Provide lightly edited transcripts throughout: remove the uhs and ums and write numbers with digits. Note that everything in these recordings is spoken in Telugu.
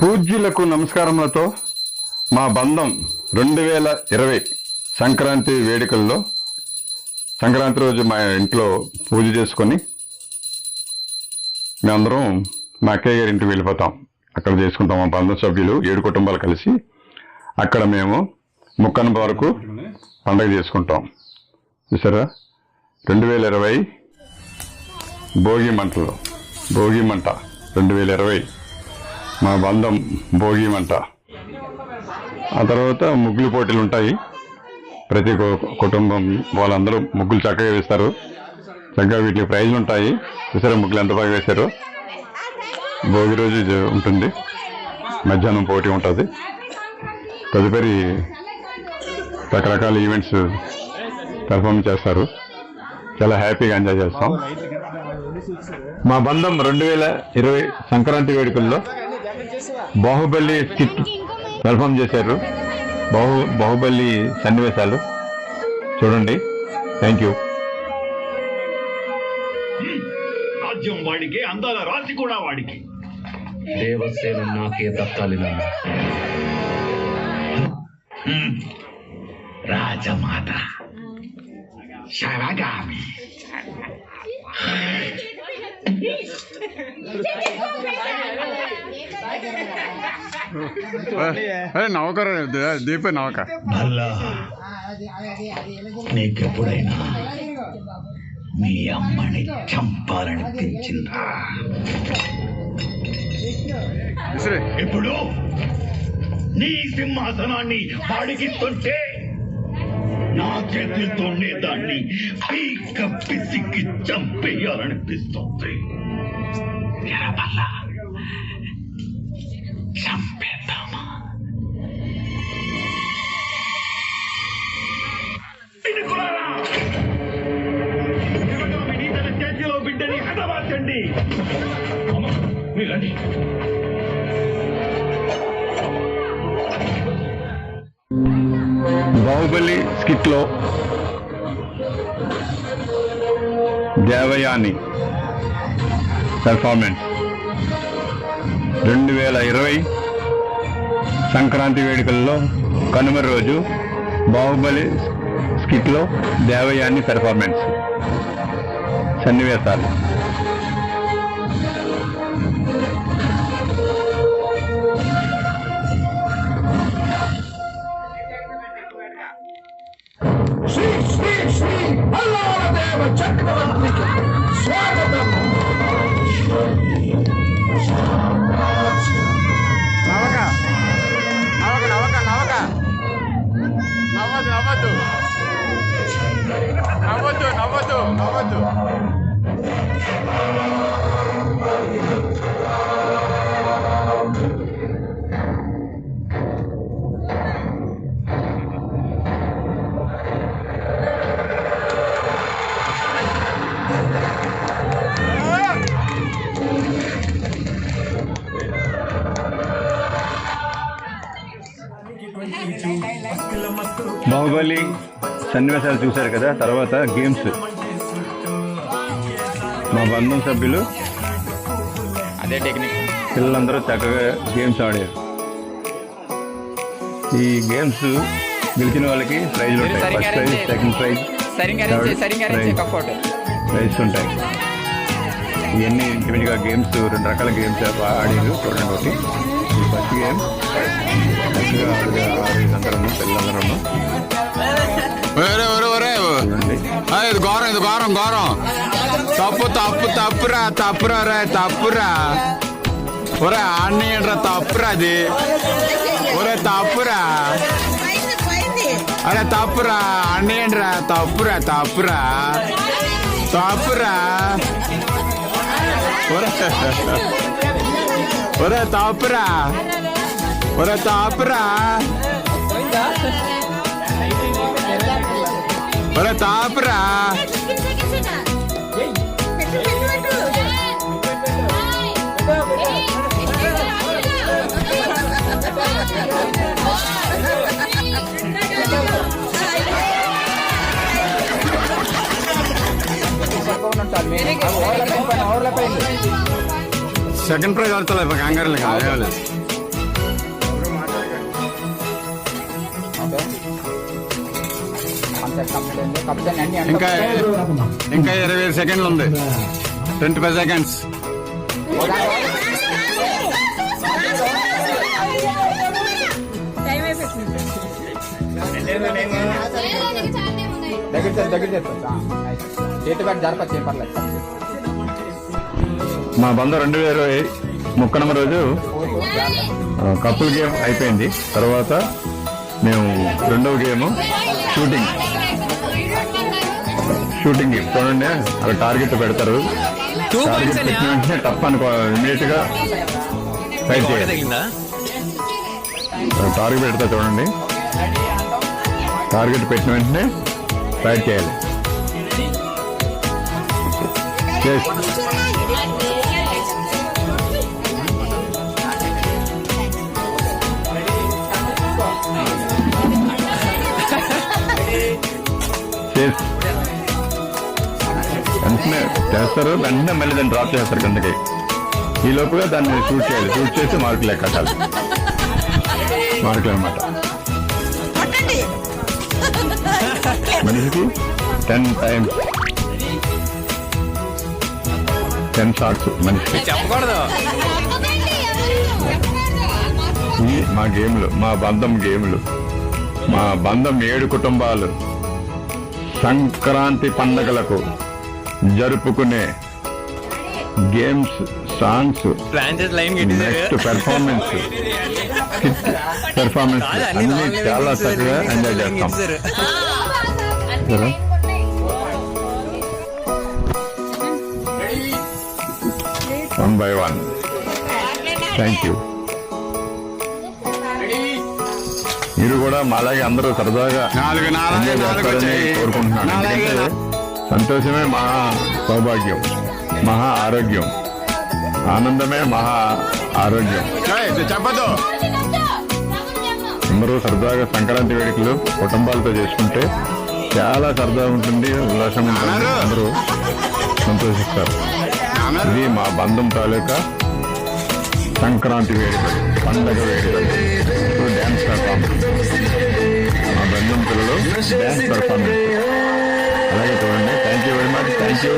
పూజ్యులకు నమస్కారములతో మా బంధం 2020 సంక్రాంతి వేడుకల్లో సంక్రాంతి రోజు మా ఇంట్లో పూజ చేసుకొని మేమందరం మా అక్కయ్య గారి ఇంటికి వెళ్ళిపోతాం. అక్కడ చేసుకుంటాం. మా బంధు సభ్యులు 7 కుటుంబాలు కలిసి అక్కడ మేము ముక్కన వరకు పండగ చేసుకుంటాం. చూసారా, 2020 భోగి మంట 2020 మా బంధం భోగి మంట. ఆ తర్వాత ముగ్గులు పోటీలు ఉంటాయి. ప్రతి కుటుంబం వాళ్ళందరూ ముగ్గులు చక్కగా వేస్తారు. చక్కగా వీటికి ప్రైజ్లు ఉంటాయి. చూసారా ముగ్గులు ఎంత బాగా వేశారో. భోగి రోజు ఉంటుంది, మధ్యాహ్నం పోటీ ఉంటుంది. తదుపరి రకరకాల ఈవెంట్స్ పెర్ఫార్మ్ చేస్తారు. చాలా హ్యాపీగా ఎంజాయ్ చేస్తాం. మా బంధం 2020 సంక్రాంతి వేడుకల్లో బాహుబలి స్కిట్ పెర్ఫార్మ్ చేశారు. బాహుబలి సన్నివేశాలు చూడండి. Thank you. రాజ్యం వాడికి, అందాల రాజు కూడా వాడికి. దేవసేన నాకే దక్కాలి నాన్న. రాజమాత శరగామి. నౌకర దీప నౌక. భల్లా, నీకెప్పుడైనా మీ అమ్మని చంపాలనిపించిందా? ఇప్పుడు నీ సింహాసనాన్ని వాడికిస్తుంటే నా చేతులతోనే దాన్ని పీక పిసికి చంపేయాలనిపిస్తుంది. చంపేద్దామా? తన చేతిలో బిడ్డని హతమార్చండి. మీరండి. బాహుబలి స్కిట్ లో దేవయాని పెర్ఫార్మెన్స్ 2020 సంక్రాంతి వేడుకల్లో కనుమ రోజు బాహుబలి స్కిట్ లో దేవయాని పెర్ఫార్మెన్స్ సన్నివేశాలు. శ్రీ శ్రీ శ్రీ భల్లాదేవ చక్రవర్తికి స్వాగతం. నవ్వద్దు. బాహుబలి సన్నివేశాలు చూశారు కదా. తర్వాత గేమ్స్. మా బంధం సభ్యులు అదే టెక్నిక్ పిల్లలందరూ చక్కగా గేమ్స్ ఆడారు. ఈ గేమ్స్ గెలిచిన వాళ్ళకి ప్రైజ్లు ఉంటాయి. First prize, second prize, prize ఉంటాయి. ఇవన్నీ ఇంటిమేట్గా గేమ్స్ 2 రకాల గేమ్స్ ఆడారు. చూడండి, ఒకటి ఈ ఫస్ట్ గేమ్ చక్కగా ఆడేదందరము పిల్లలందరము. ఇది ఘోరం తప్పురా ఒరే అన్నీ ఏంట్రా తప్పురా అది. ఒరే తప్పురా, అరే తప్పురా అన్నీ ఏంట్రా తప్పురా ఒరే తప్పురా సెకండ్ ప్రైజ్ ఆడతలే కంగారు కాదు. ఇంకా ఇంకా 20 సెకండ్లు ఉంది. 25 సెకండ్స్. మా బంధం 2020 ముక్కనమ రోజు కపుల్ గేమ్ అయిపోయింది. తర్వాత మేము రెండవ గేమ్ షూటింగ్ గేమ్ చూడండి. అక్కడ టార్గెట్ పెడతారు. టార్గెట్ పెట్టిన వెంటనే టప్ అనుకో ఇమీడియట్ గా ఫైట్ చేయాలి. టార్గెట్ పెడతా చూడండి. టార్గెట్ పెట్టిన వెంటనే ఫైట్ చేయాలి. వెంటనే చేస్తారు. వెంటనే మళ్ళీ దాన్ని డ్రాప్ చేస్తారు కిందకి. ఈ లోపుగా దాన్ని షూట్ చేయాలి. షూట్ చేసి మార్కులు ఎక్కాలి. మార్కులు అనమాట. మనిషికి 10 times 10 షాట్స్ మనిషికి. చెప్పకూడదు. ఇవి మా గేమ్లు, మా బంధం గేమ్లు. మా బంధం 7 కుటుంబాలు సంక్రాంతి పండగలకు జరుపుకునే గేమ్స్, సాంగ్స్, నెక్స్ట్ పెర్ఫార్మెన్స్ అన్ని చాలా చక్కగా ఎంజాయ్ చేస్తాం. One by one. Thank you. మీరు కూడా మాలాగే అందరూ సరదాగా ఎంజాయ్ చేస్తారని కోరుకుంటున్నాను. ఎందుకంటే సంతోషమే మహా సౌభాగ్యం, మహా ఆరోగ్యం. ఆనందమే మహా ఆరోగ్యం. చెప్పదు. అందరూ సరదాగా సంక్రాంతి వేడుకలు కుటుంబాలతో చేసుకుంటే చాలా సరదాగా ఉంటుంది, ఉల్లాసంగా ఉంటుంది. అందరూ సంతోషిస్తారు. ఇది మా బంధం తాలూకా సంక్రాంతి వేడుకలు, పండగ వేడుకలు. డ్యాన్స్ పెర్ఫార్మెన్స్, మా బంధం పిల్లలు డ్యాన్స్ పెర్ఫార్మెన్స్. అలాగే చూడండి. Thank you very much. Thank you.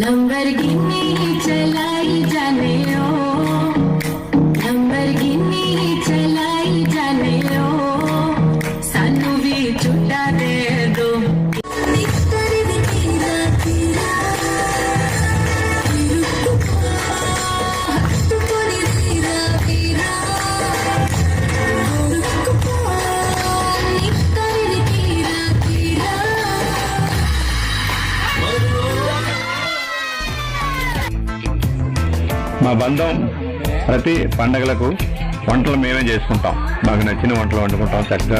Lamborghini चलाई जाने ओ, लंबरगिनी चलाई जाने ओ, सानू भी छुट्टा दे दो। మా బంధం ప్రతి పండగలకు వంటలు మేమే చేసుకుంటాం. మాకు నచ్చిన వంటలు వండుకుంటాం. చక్కగా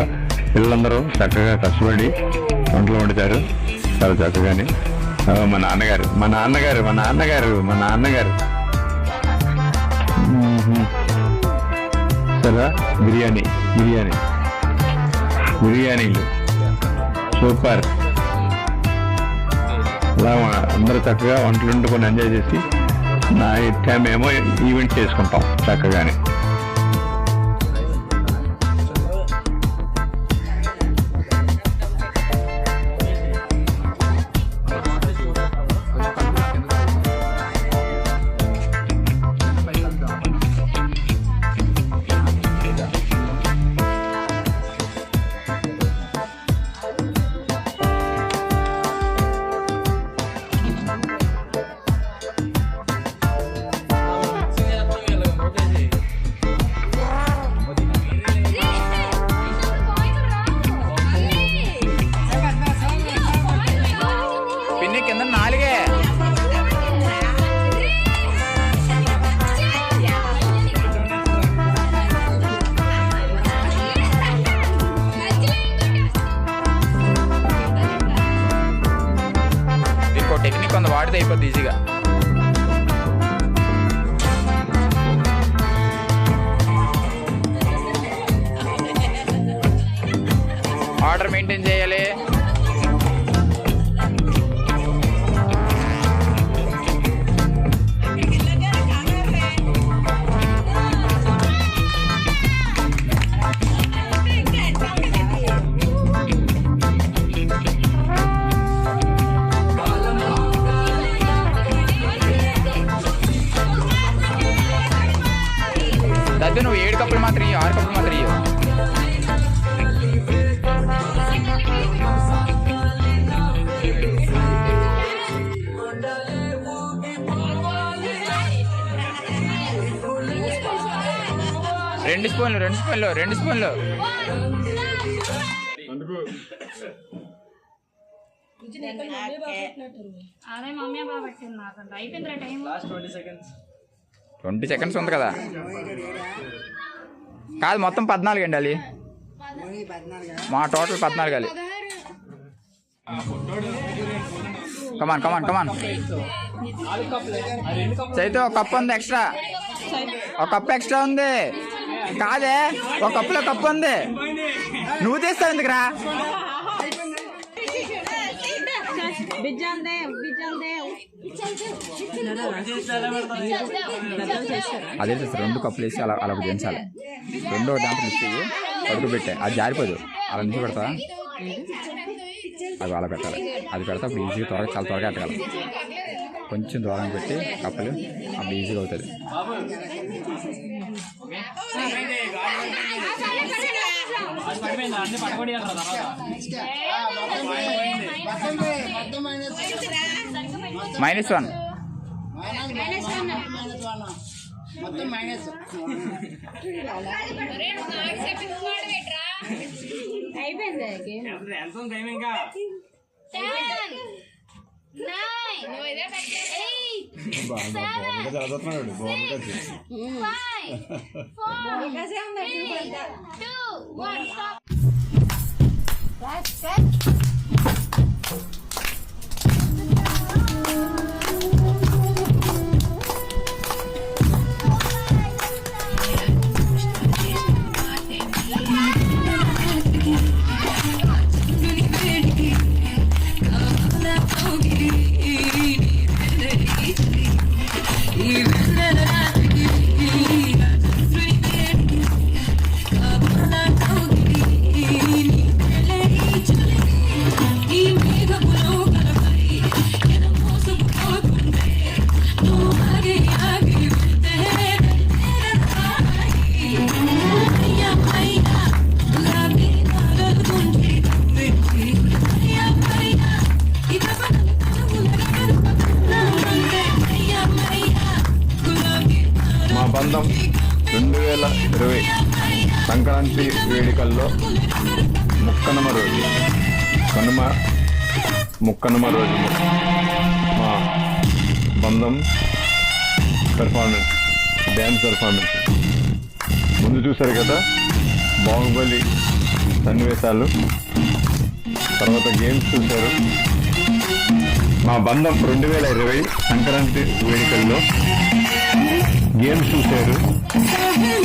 పిల్లలందరూ చక్కగా కష్టపడి వంటలు వండుతారు చాలా చక్కగానే. మా నాన్నగారు సరే. బిర్యానీలు సూపర్. అలా అందరూ చక్కగా వంటలు వండుకొని ఎంజాయ్ చేసి మేము ఈవెంట్ చేసుకుంటాం చక్కగానే. టెక్నిక్ కొంత వాడితే అయిపోద్ది ఈజీగా. ఆర్డర్ మెయింటైన్ చేయాలి. రెండు స్పూన్లు అదే మమ్మీ బాగా పెట్టింది నాకంట అయిపోయిందిరా టైం 20 seconds ఉంది కదా. కాదు మొత్తం 14 అండి. అది మా టోటల్ 14 అది. కమాన్ చైతు ఒక కప్పు ఉంది ఎక్స్ట్రా. ఒక కప్పు ఎక్స్ట్రా ఉంది. కాదే ఒక కప్పులో కప్పు ఉంది. నువ్వు తీస్తావు ఎందుకురా? అదే 2 కప్పులు వేసి అలా దించాలి. 2 దాంట్లో ఇచ్చి పడుకు పెట్టే అది జారిపోదు. అలా నుంచి పెడతా అది అలా పెట్టాలి. అది పెడతా అప్పుడు ఈజీగా చాలా త్వరగా ఎట్టగలం. కొంచెం దూరం పెట్టి కప్పులు అప్పుడు ఈజీగా అవుతుంది. -1 బంధం 2020 సంక్రాంతి వేడుకల్లో ముక్కనుమ రోజు మా బంధం పెర్ఫార్మెన్స్, డ్యాన్స్ పెర్ఫార్మెన్స్ ముందు చూశారు కదా. బాహుబలి సన్నివేశాలు, తర్వాత గేమ్స్ చూశారు. మా బంధం 2020 సంక్రాంతి వేడుకల్లో గేమ్స్ చూశారు,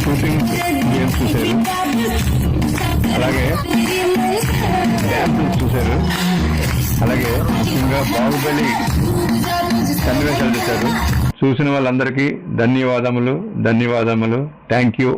షూటింగ్ గేమ్స్ చూశారు, అలాగే డ్యాన్సెస్ చూశారు, అలాగే ముఖ్యంగా బాహుబలి సన్నివేశాలు చూశారు. చూసిన వాళ్ళందరికీ ధన్యవాదములు. Thank you.